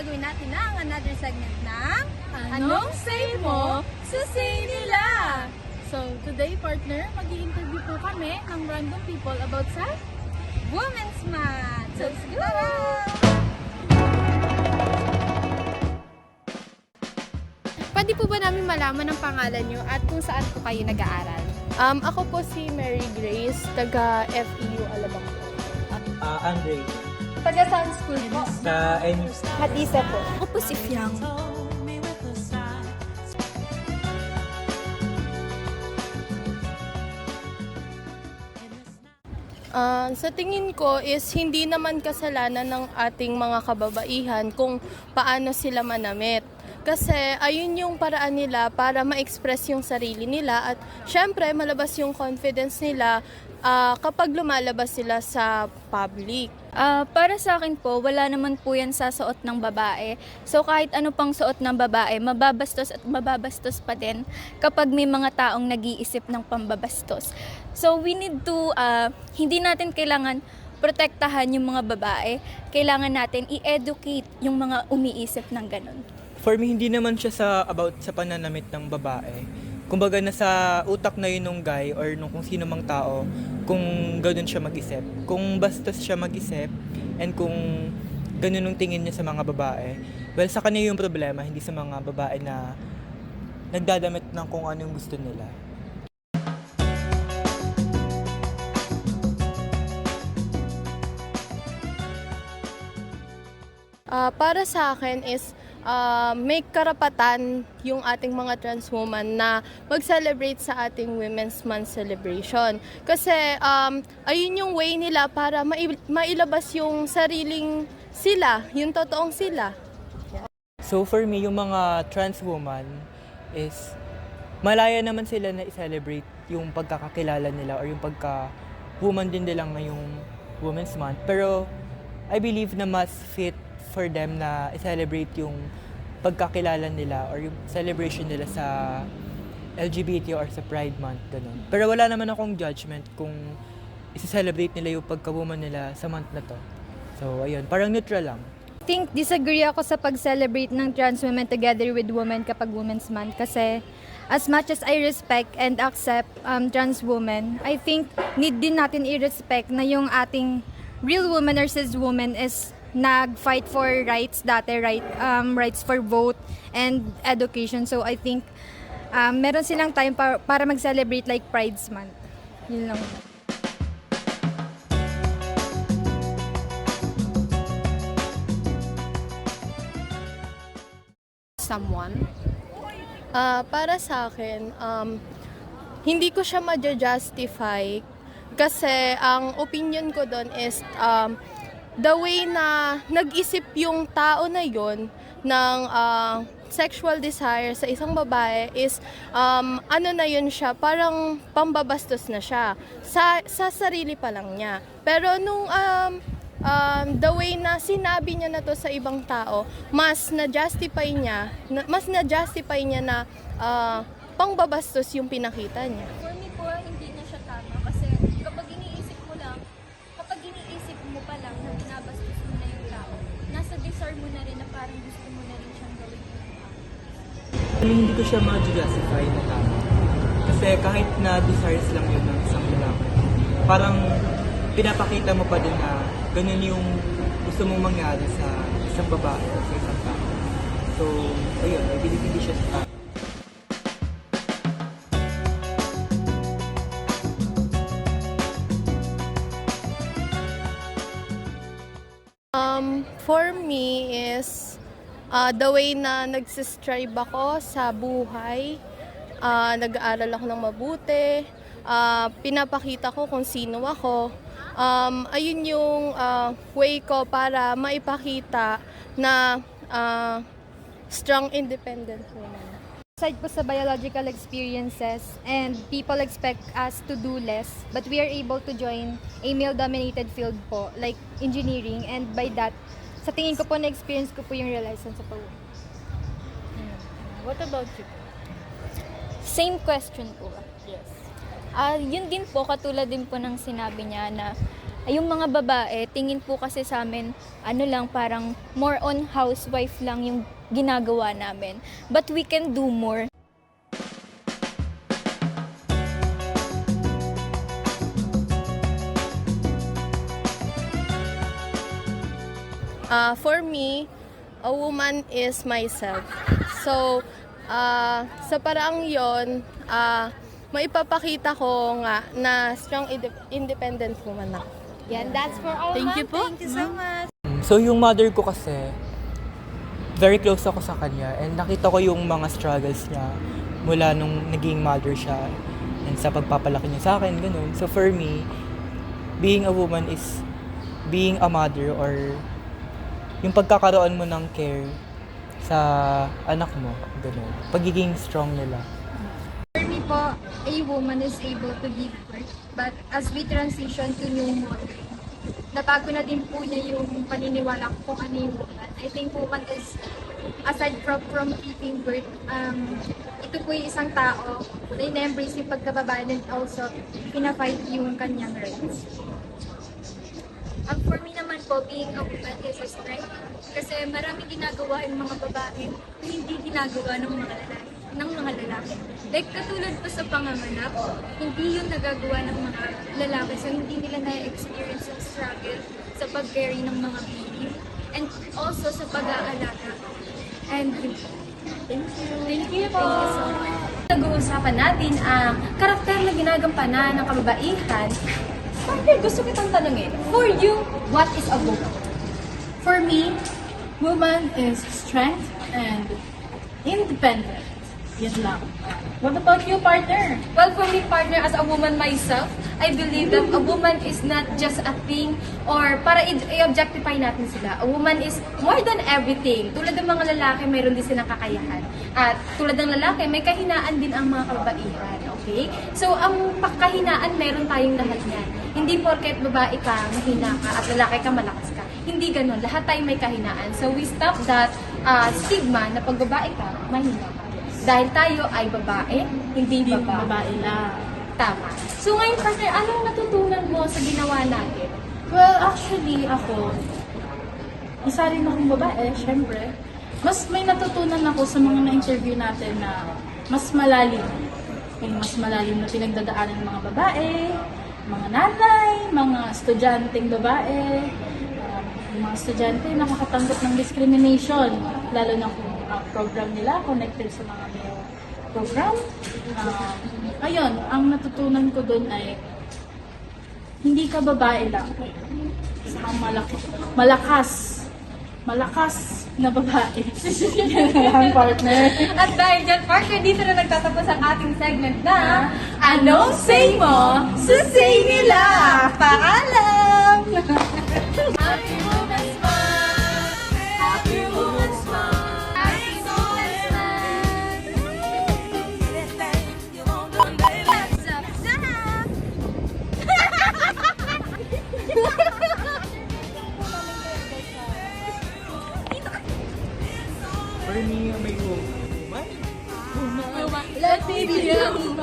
gagawin natin ang another segment ng Anong say mo sa say nila? So, today, partner, mag-i-interview po kami ng random people about sa Women's Month. So, let's go! Pwede po ba namin malaman ang pangalan nyo at kung saan po kayo nag-aaral? Ako po si Mary Grace, taga FEU Alabang. Andre, Taga Sound School po. sa Matisa po. Ako po si Fiang. Sa tingin ko is hindi naman kasalanan ng ating mga kababaihan kung paano sila manamit. Kasi ayun yung paraan nila para ma-express yung sarili nila at syempre malabas yung confidence nila kapag lumalabas sila sa public. Para sa akin po, wala naman po yan sa suot ng babae. So kahit ano pang suot ng babae, mababastos at mababastos pa din kapag may mga taong nag-iisip ng pambabastos. So we need to, hindi natin kailangan protektahan yung mga babae. Kailangan natin i-educate yung mga umiisip ng ganun. for me, hindi naman siya about sa pananamit ng babae. Kumbaga, nasa utak na yun nung guy or nung kung sino mang tao kung ganun siya mag-isip. Kung bastos siya mag-isip and kung ganun yung tingin niya sa mga babae, well, sa kanya yung problema, hindi sa mga babae na nagdadamit ng kung ano yung gusto nila. Para sa akin is may karapatan yung ating mga trans woman na mag-celebrate sa ating Women's Month celebration. Kasi ayun yung way nila para mailabas yung sariling sila, yung totoong sila. So for me, yung mga trans woman is malaya naman sila na i-celebrate yung pagkakakilala nila or yung pagka-woman din nila ngayong Women's Month. Pero I believe na mas fit for them na i-celebrate yung pagkakilala nila or yung celebration nila sa LGBT or sa Pride Month, ganun. Pero wala naman akong judgment kung i-celebrate nila yung pagka-woman nila sa month na to. So, ayun, parang neutral lang. I think disagree ako sa pag-celebrate ng trans women together with women kapag Women's Month kasi as much as I respect and accept trans women, I think need din natin i-respect na yung ating real woman or cis woman is nag-fight for rights dati, rights for vote and education. So I think meron silang time para mag-celebrate like Pride Month. Yun lang. Someone? Para sa akin, hindi ko siya ma-justify kasi ang opinion ko doon is the way na nag-isip yung tao na yon ng sexual desire sa isang babae is ano na yun siya, parang pambabastos na siya sa sarili pa lang niya. Pero nung the way na sinabi niya na to sa ibang tao, mas na-justify niya na pangbabastos yung pinakita niya. For me po, hindi na siya tama kasi kapag iniisip mo pa lang na binabastos mo na yung tao, nasa desire mo na rin na parang gusto mo na rin siyang gawin yung tao. Hindi ko siya ma-justify na tama. Kasi kahit na desires lang yun ng isang lalaki, parang pinapakita mo pa din na ganun yung gusto mong mangyari sa isang babae o sa isang tao. So, ayun, I believe hindi siya tama. For me is the way na nagsistrive ako sa buhay, nag-aaral ako ng mabuti, pinapakita ko kung sino ako. Ayun yung way ko para maipakita na strong, independent woman. Aside po sa biological experiences and people expect us to do less, but we are able to join a male-dominated field po, like engineering, and by that, sa tingin ko po na-experience ko po yung realization sa po. What about you? Same question po. Yes. Yun din po, katulad din po ng sinabi niya na Yung mga babae, tingin po kasi sa amin, ano lang, parang more on housewife lang yung ginagawa namin. But we can do more. For me, a woman is myself. So, sa paraang yon, maipapakita ko nga na strong independent woman ako. Yan, that's for all. Thank you ma'am. po. Thank you so much. So yung mother ko kasi, very close ako sa kanya and nakita ko yung mga struggles niya mula nung naging mother siya and sa pagpapalaki niya sa akin, ganun. So for me, being a woman is being a mother or yung pagkakaroon mo ng care sa anak mo, ganun. Pagiging strong nila. For me po, a woman is able to give birth. But as we transition to new model, nabago na din po niya yung paniniwala ko kung ano yung woman. I think woman is, aside from giving birth, ito po yung isang tao na ina-embrace yung pagkababae and also pina-fight yung kanyang rights. For me naman po, being a woman is a strength. Kasi maraming ginagawa yung mga babae na hindi ginagawa ng mga lalaki. Like katulad po sa panganganak, hindi yung nagagawa ng mga lalaki. So hindi nila na-experience yung struggle sa pag-carry ng mga baby. And also sa pag-aalaga. And Thank you po. thank you so much. Nag-uusapan natin ang karakter na ginagampanan ng kababaihan. Partner, gusto kitang tanungin. For you, what is a woman? For me, woman is strength and independent. Yan lang. What about you, partner? Well, for me, partner, as a woman myself, I believe that a woman is not just a thing or para i-objectify natin sila. A woman is more than everything. Tulad ng mga lalaki, mayroon din silang kakayahan. At tulad ng lalaki, may kahinaan din ang mga kababaihan. Okay? So, ang kahinaan, meron tayong lahat niyan. Hindi porket babae ka, mahina ka, at lalaki ka, malakas ka. Hindi ganun. Lahat tayo may kahinaan. So, we stop that stigma na pag babae ka, mahina ka. Dahil tayo ay babae, hindi Hindi babae. babae lang. Tama. So ngayon, partner, anong natutunan mo sa ginawa natin? Well, actually, ako, isa rin akong babae, syempre. Mas may natutunan ako sa mga na-interview natin na mas malalim. May mas malalim na pinagdadaanan ng mga babae, mga nanay, mga estudyanteng babae, yung mga estudyante nakakatanggap ng discrimination, lalo na kung program nila connected sa mga may program. Ayun, ang natutunan ko doon ay hindi ka babae lang. Isa kang malakas na babae. Yan lang, partner. At dahil dyan, partner, dito na nagtatapos ang ating segment na Anong Say Mo, Susay Nila! Paalam! Happy Women's Month! Happy Women's Month! Happy Women's Month! Subscribe! For me, may woman. Let me be a woman.